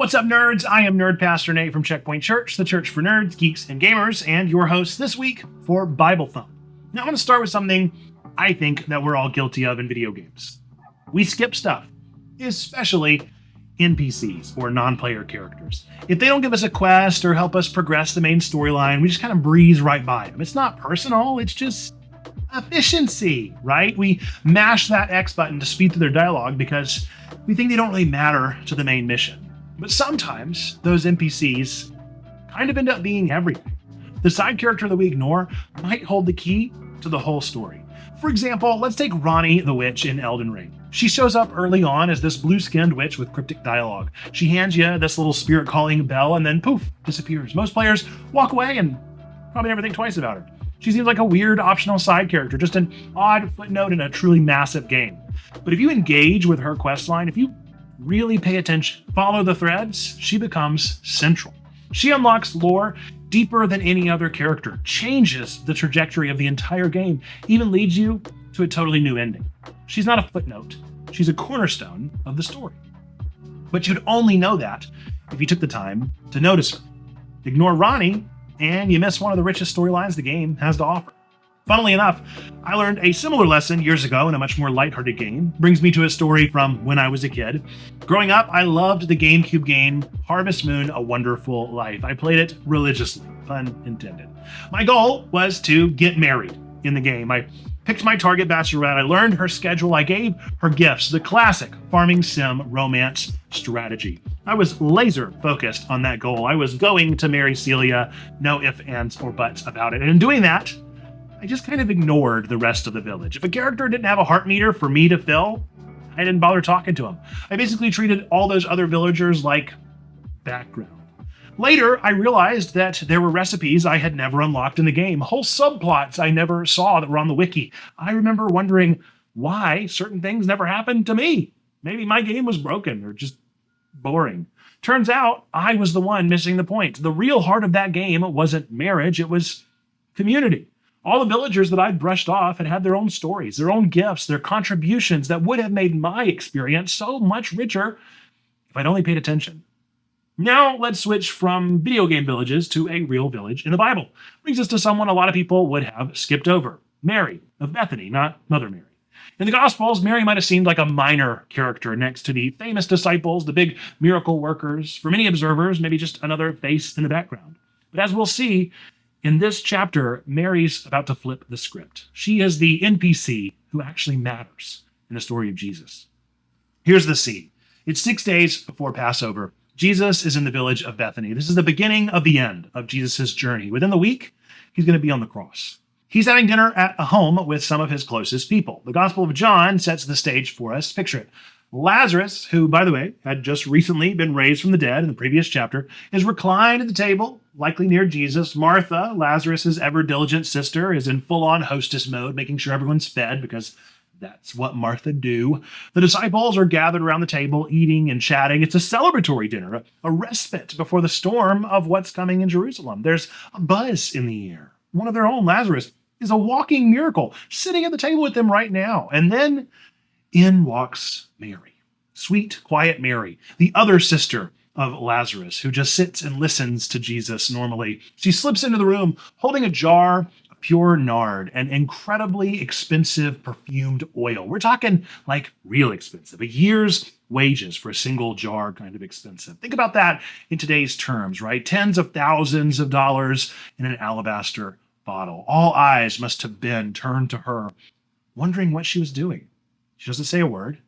What's up, nerds? I am Nerd Pastor Nate from Checkpoint Church, the church for nerds, geeks, and gamers, and your host this week for Bible Thump. Now, I'm going to start with something I think that we're all guilty of in video games. We skip stuff, especially NPCs, or non-player characters. If they don't give us a quest or help us progress the main storyline, we just kind of breeze right by them. It's not personal, it's just efficiency, right? We mash that X button to speed through their dialogue because we think they don't really matter to the main mission. But sometimes those NPCs kind of end up being everything. The side character that we ignore might hold the key to the whole story. For example, let's take Ronnie the Witch in Elden Ring. She shows up early on as this blue-skinned witch with cryptic dialogue. She hands you this little spirit-calling bell and then poof, disappears. Most players walk away and probably never think twice about her. She seems like a weird optional side character, just an odd footnote in a truly massive game. But if you engage with her questline, if you really pay attention, follow the threads, she becomes central. She unlocks lore deeper than any other character, changes the trajectory of the entire game, even leads you to a totally new ending. She's not a footnote, she's a cornerstone of the story. But you'd only know that if you took the time to notice her. Ignore Ronnie, and you miss one of the richest storylines the game has to offer. Funnily enough, I learned a similar lesson years ago in a much more lighthearted game. Brings me to a story from when I was a kid. Growing up, I loved the GameCube game Harvest Moon: A Wonderful Life. I played it religiously, pun intended. My goal was to get married in the game. I picked my target bachelorette. I learned her schedule. I gave her gifts, the classic farming sim romance strategy. I was laser focused on that goal. I was going to marry Celia, no ifs, ands, or buts about it. And in doing that, I just kind of ignored the rest of the village. If a character didn't have a heart meter for me to fill, I didn't bother talking to him. I basically treated all those other villagers like background. Later, I realized that there were recipes I had never unlocked in the game, whole subplots I never saw that were on the wiki. I remember wondering why certain things never happened to me. Maybe my game was broken or just boring. Turns out I was the one missing the point. The real heart of that game wasn't marriage, it was community. All the villagers that I'd brushed off had their own stories, their own gifts, their contributions that would have made my experience so much richer if I'd only paid attention. Now let's switch from video game villages to a real village in the Bible. Brings us to someone a lot of people would have skipped over. Mary of Bethany, not Mother Mary. In the Gospels, Mary might have seemed like a minor character next to the famous disciples, the big miracle workers. For many observers, maybe just another face in the background. But as we'll see, in this chapter, Mary's about to flip the script. She is the NPC who actually matters in the story of Jesus. Here's the scene. It's 6 days before Passover. Jesus is in the village of Bethany. This is the beginning of the end of Jesus' journey. Within the week, he's going to be on the cross. He's having dinner at a home with some of his closest people. The Gospel of John sets the stage for us. Picture it. Lazarus, who, by the way, had just recently been raised from the dead in the previous chapter, is reclined at the table, likely near Jesus. Martha, Lazarus' ever-diligent sister, is in full-on hostess mode, making sure everyone's fed because that's what Martha do. The disciples are gathered around the table, eating and chatting. It's a celebratory dinner, a respite before the storm of what's coming in Jerusalem. There's a buzz in the air. One of their own, Lazarus, is a walking miracle, sitting at the table with them right now. And then in walks Mary, sweet, quiet Mary, the other sister of Lazarus, who just sits and listens to Jesus normally. She slips into the room holding a jar of pure nard, an incredibly expensive perfumed oil. We're talking like real expensive, a year's wages for a single jar kind of expensive. Think about that in today's terms, right? Tens of thousands of dollars in an alabaster bottle. All eyes must have been turned to her, wondering what she was doing. She doesn't say a word.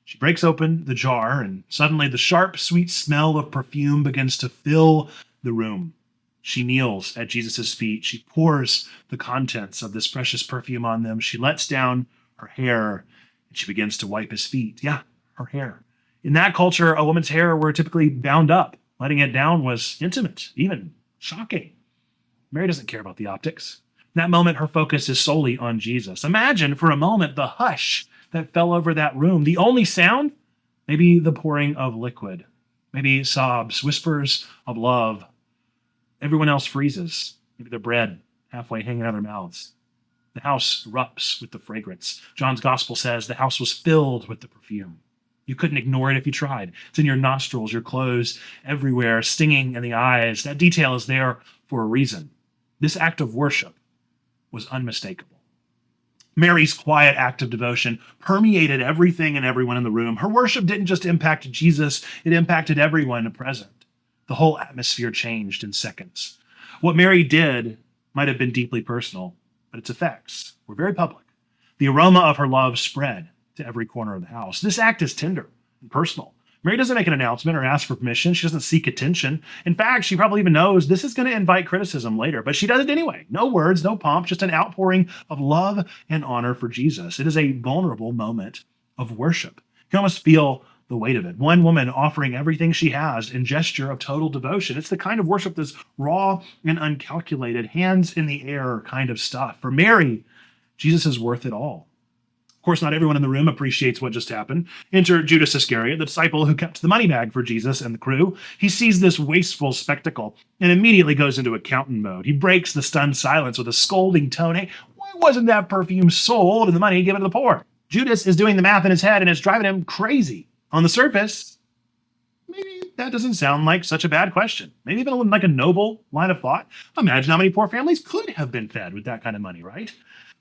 She breaks open the jar, and suddenly the sharp, sweet smell of perfume begins to fill the room. She kneels at Jesus' feet. She pours the contents of this precious perfume on them. She lets down her hair, and she begins to wipe his feet. Yeah, her hair. In that culture, a woman's hair were typically bound up. Letting it down was intimate, even shocking. Mary doesn't care about the optics. In that moment, her focus is solely on Jesus. Imagine for a moment the hush that fell over that room. The only sound, maybe the pouring of liquid, maybe sobs, whispers of love. Everyone else freezes, maybe the bread halfway hanging out of their mouths. The house erupts with the fragrance. John's gospel says the house was filled with the perfume. You couldn't ignore it if you tried. It's in your nostrils, your clothes, everywhere, stinging in the eyes. That detail is there for a reason. This act of worship was unmistakable. Mary's quiet act of devotion permeated everything and everyone in the room. Her worship didn't just impact Jesus, it impacted everyone present. The whole atmosphere changed in seconds. What Mary did might have been deeply personal, but its effects were very public. The aroma of her love spread to every corner of the house. This act is tender and personal. Mary doesn't make an announcement or ask for permission. She doesn't seek attention. In fact, she probably even knows this is going to invite criticism later, but she does it anyway. No words, no pomp, just an outpouring of love and honor for Jesus. It is a vulnerable moment of worship. You can almost feel the weight of it. One woman offering everything she has in gesture of total devotion. It's the kind of worship that's raw and uncalculated, hands in the air kind of stuff. For Mary, Jesus is worth it all. Of course, not everyone in the room appreciates what just happened. Enter Judas Iscariot, the disciple who kept the money bag for Jesus and the crew. He sees this wasteful spectacle and immediately goes into accountant mode. He breaks the stunned silence with a scolding tone. Hey, why wasn't that perfume sold and the money given to the poor? Judas is doing the math in his head and it's driving him crazy. On the surface, maybe that doesn't sound like such a bad question. Maybe even like a noble line of thought. Imagine how many poor families could have been fed with that kind of money, right?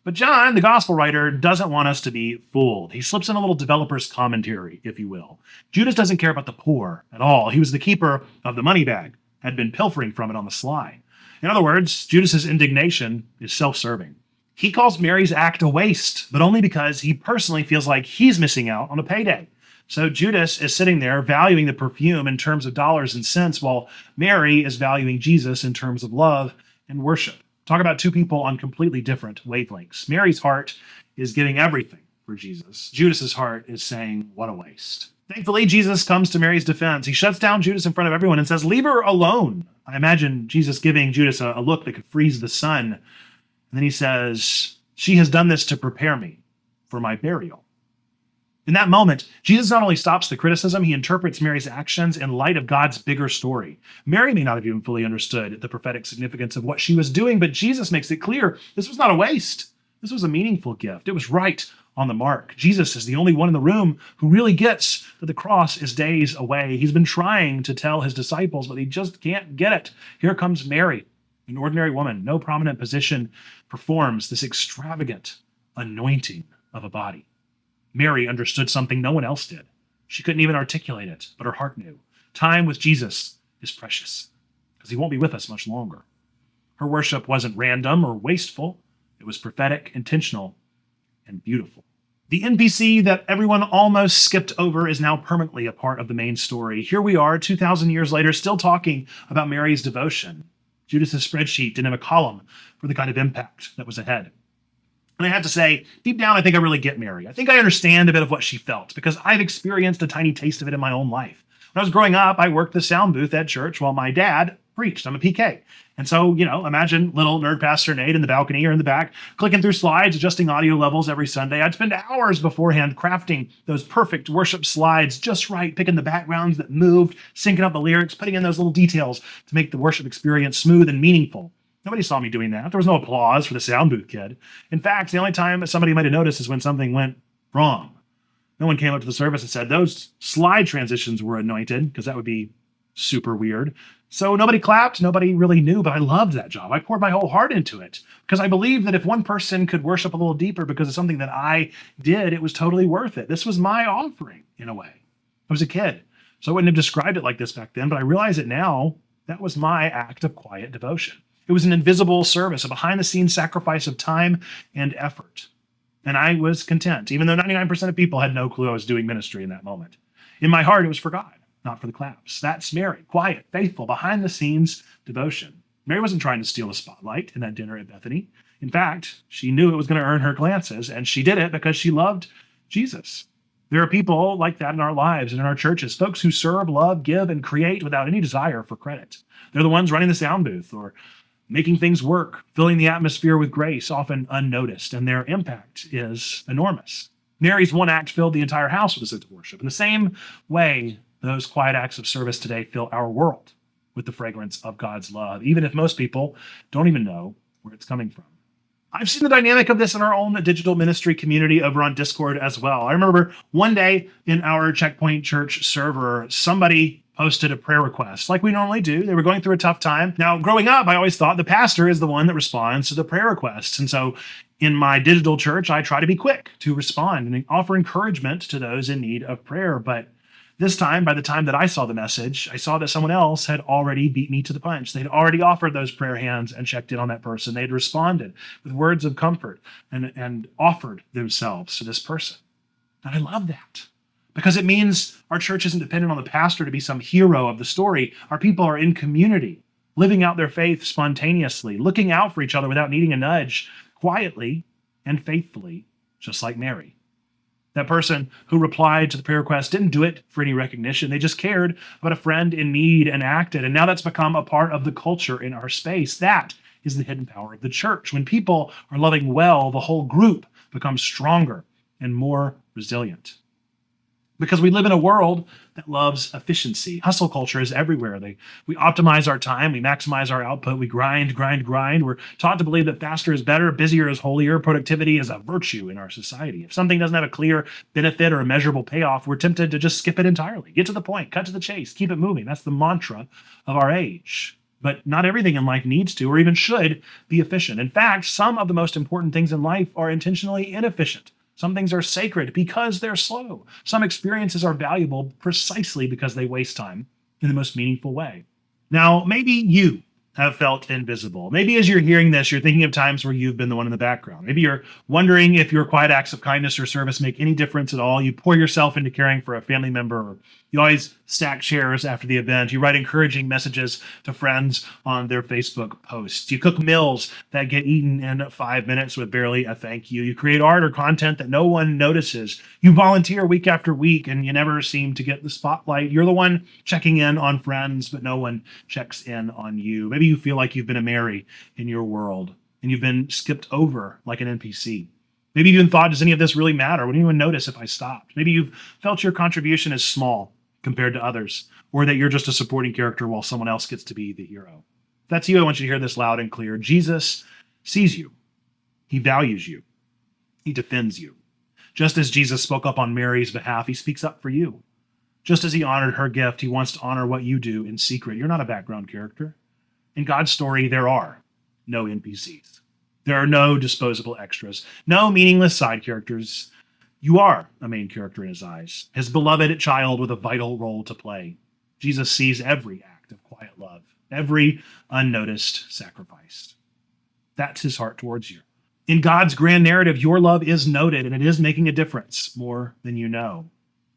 But John, the gospel writer, doesn't want us to be fooled. He slips in a little developer's commentary, if you will. Judas doesn't care about the poor at all. He was the keeper of the money bag, had been pilfering from it on the sly. In other words, Judas's indignation is self-serving. He calls Mary's act a waste, but only because he personally feels like he's missing out on a payday. So Judas is sitting there valuing the perfume in terms of dollars and cents, while Mary is valuing Jesus in terms of love and worship. Talk about two people on completely different wavelengths. Mary's heart is giving everything for Jesus. Judas's heart is saying, what a waste. Thankfully, Jesus comes to Mary's defense. He shuts down Judas in front of everyone and says, leave her alone. I imagine Jesus giving Judas a look that could freeze the sun. And then he says, she has done this to prepare me for my burial. In that moment, Jesus not only stops the criticism, he interprets Mary's actions in light of God's bigger story. Mary may not have even fully understood the prophetic significance of what she was doing, but Jesus makes it clear this was not a waste. This was a meaningful gift. It was right on the mark. Jesus is the only one in the room who really gets that the cross is days away. He's been trying to tell his disciples, but he just can't get it. Here comes Mary, an ordinary woman, no prominent position, performs this extravagant anointing of a body. Mary understood something no one else did. She couldn't even articulate it, but her heart knew. Time with Jesus is precious because he won't be with us much longer. Her worship wasn't random or wasteful. It was prophetic, intentional, and beautiful. The NPC that everyone almost skipped over is now permanently a part of the main story. Here we are, 2,000 years later, still talking about Mary's devotion. Judas's spreadsheet didn't have a column for the kind of impact that was ahead. And I have to say, deep down, I think I really get Mary. I think I understand a bit of what she felt because I've experienced a tiny taste of it in my own life. When I was growing up, I worked the sound booth at church while my dad preached. I'm a PK. And so, imagine little nerd pastor Nate in the balcony or in the back, clicking through slides, adjusting audio levels every Sunday. I'd spend hours beforehand crafting those perfect worship slides just right, picking the backgrounds that moved, syncing up the lyrics, putting in those little details to make the worship experience smooth and meaningful. Nobody saw me doing that. There was no applause for the sound booth kid. In fact, the only time somebody might have noticed is when something went wrong. No one came up to the service and said, those slide transitions were anointed, because that would be super weird. So nobody clapped, nobody really knew, but I loved that job. I poured my whole heart into it because I believed that if one person could worship a little deeper because of something that I did, it was totally worth it. This was my offering in a way. I was a kid, so I wouldn't have described it like this back then, but I realize it now. That was my act of quiet devotion. It was an invisible service, a behind-the-scenes sacrifice of time and effort. And I was content, even though 99% of people had no clue I was doing ministry in that moment. In my heart, it was for God, not for the claps. That's Mary, quiet, faithful, behind-the-scenes devotion. Mary wasn't trying to steal the spotlight in that dinner at Bethany. In fact, she knew it was going to earn her glances, and she did it because she loved Jesus. There are people like that in our lives and in our churches, folks who serve, love, give, and create without any desire for credit. They're the ones running the sound booth or making things work, filling the atmosphere with grace, often unnoticed, and their impact is enormous. Mary's one act filled the entire house with a sense of worship. In the same way, those quiet acts of service today fill our world with the fragrance of God's love, even if most people don't even know where it's coming from. I've seen the dynamic of this in our own digital ministry community over on Discord as well. I remember one day in our Checkpoint Church server, somebody posted a prayer request like we normally do. They were going through a tough time. Now, growing up, I always thought the pastor is the one that responds to the prayer requests. And so in my digital church, I try to be quick to respond and offer encouragement to those in need of prayer. But this time, by the time that I saw the message, I saw that someone else had already beat me to the punch. They'd already offered those prayer hands and checked in on that person. They'd responded with words of comfort and offered themselves to this person. And I love that because it means our church isn't dependent on the pastor to be some hero of the story. Our people are in community, living out their faith spontaneously, looking out for each other without needing a nudge, quietly and faithfully, just like Mary. That person who replied to the prayer request didn't do it for any recognition. They just cared about a friend in need and acted. And now that's become a part of the culture in our space. That is the hidden power of the church. When people are loving well, the whole group becomes stronger and more resilient. Because we live in a world that loves efficiency. Hustle culture is everywhere. We optimize our time, we maximize our output, we grind. We're taught to believe that faster is better, busier is holier, productivity is a virtue in our society. If something doesn't have a clear benefit or a measurable payoff, we're tempted to just skip it entirely. Get to the point, cut to the chase, keep it moving. That's the mantra of our age. But not everything in life needs to or even should be efficient. In fact, some of the most important things in life are intentionally inefficient. Some things are sacred because they're slow. Some experiences are valuable precisely because they waste time in the most meaningful way. Now, maybe you have felt invisible. Maybe as you're hearing this, you're thinking of times where you've been the one in the background. Maybe you're wondering if your quiet acts of kindness or service make any difference at all. You pour yourself into caring for a family member, or you always stack chairs after the event. You write encouraging messages to friends on their Facebook posts. You cook meals that get eaten in 5 minutes with barely a thank you. You create art or content that no one notices. You volunteer week after week and you never seem to get the spotlight. You're the one checking in on friends, but no one checks in on you. Maybe you feel like you've been a Mary in your world and you've been skipped over like an NPC. Maybe you even thought, does any of this really matter? Would anyone notice if I stopped? Maybe you've felt your contribution is small compared to others, or that you're just a supporting character while someone else gets to be the hero. If that's you, I want you to hear this loud and clear. Jesus sees you. He values you. He defends you. Just as Jesus spoke up on Mary's behalf, he speaks up for you. Just as he honored her gift, he wants to honor what you do in secret. You're not a background character. In God's story, there are no NPCs. There are no disposable extras, no meaningless side characters. You are a main character in his eyes, his beloved child with a vital role to play. Jesus sees every act of quiet love, every unnoticed sacrifice. That's his heart towards you. In God's grand narrative, your love is noted, and it is making a difference more than you know.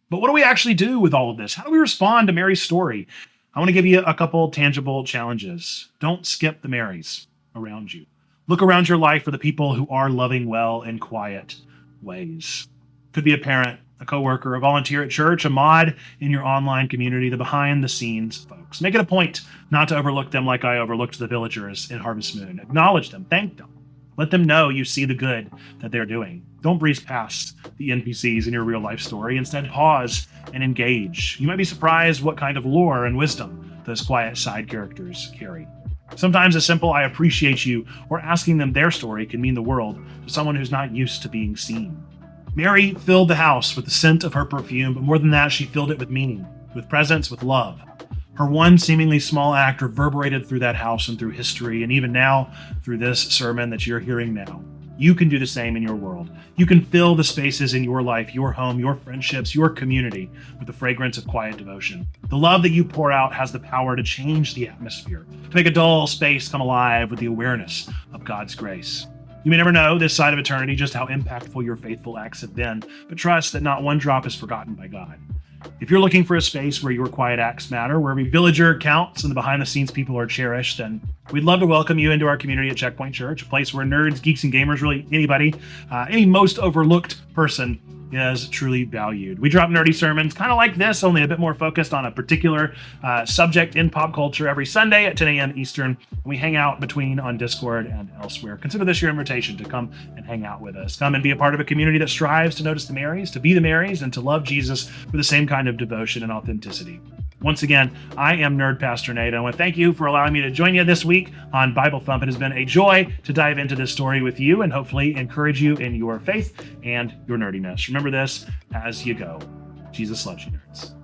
But what do we actually do with all of this? How do we respond to Mary's story? I want to give you a couple tangible challenges. Don't skip the Marys around you. Look around your life for the people who are loving well in quiet ways. Could be a parent, a coworker, a volunteer at church, a mod in your online community, the behind-the-scenes folks. Make it a point not to overlook them like I overlooked the villagers in Harvest Moon. Acknowledge them, thank them. Let them know you see the good that they're doing. Don't breeze past the NPCs in your real-life story. Instead, pause and engage. You might be surprised what kind of lore and wisdom those quiet side characters carry. Sometimes a simple "I appreciate you" or asking them their story can mean the world to someone who's not used to being seen. Mary filled the house with the scent of her perfume, but more than that, she filled it with meaning, with presence, with love. Her one seemingly small act reverberated through that house and through history, and even now, through this sermon that you're hearing now. You can do the same in your world. You can fill the spaces in your life, your home, your friendships, your community with the fragrance of quiet devotion. The love that you pour out has the power to change the atmosphere, to make a dull space come alive with the awareness of God's grace. You may never know this side of eternity just how impactful your faithful acts have been, but trust that not one drop is forgotten by God. If you're looking for a space where your quiet acts matter, where every villager counts and the behind-the-scenes people are cherished, then we'd love to welcome you into our community at Checkpoint Church, a place where nerds, geeks, and gamers, really anybody, any most overlooked person is truly valued. We drop nerdy sermons kind of like this, only a bit more focused on a particular subject in pop culture every Sunday at 10 a.m. Eastern. And we hang out between on Discord and elsewhere. Consider this your invitation to come and hang out with us. Come and be a part of a community that strives to notice the Marys, to be the Marys, and to love Jesus with the same kind of devotion and authenticity. Once again, I am Nerd Pastor Nate. I want to thank you for allowing me to join you this week on Bible Thump. It has been a joy to dive into this story with you and hopefully encourage you in your faith and your nerdiness. Remember this as you go. Jesus loves you, nerds.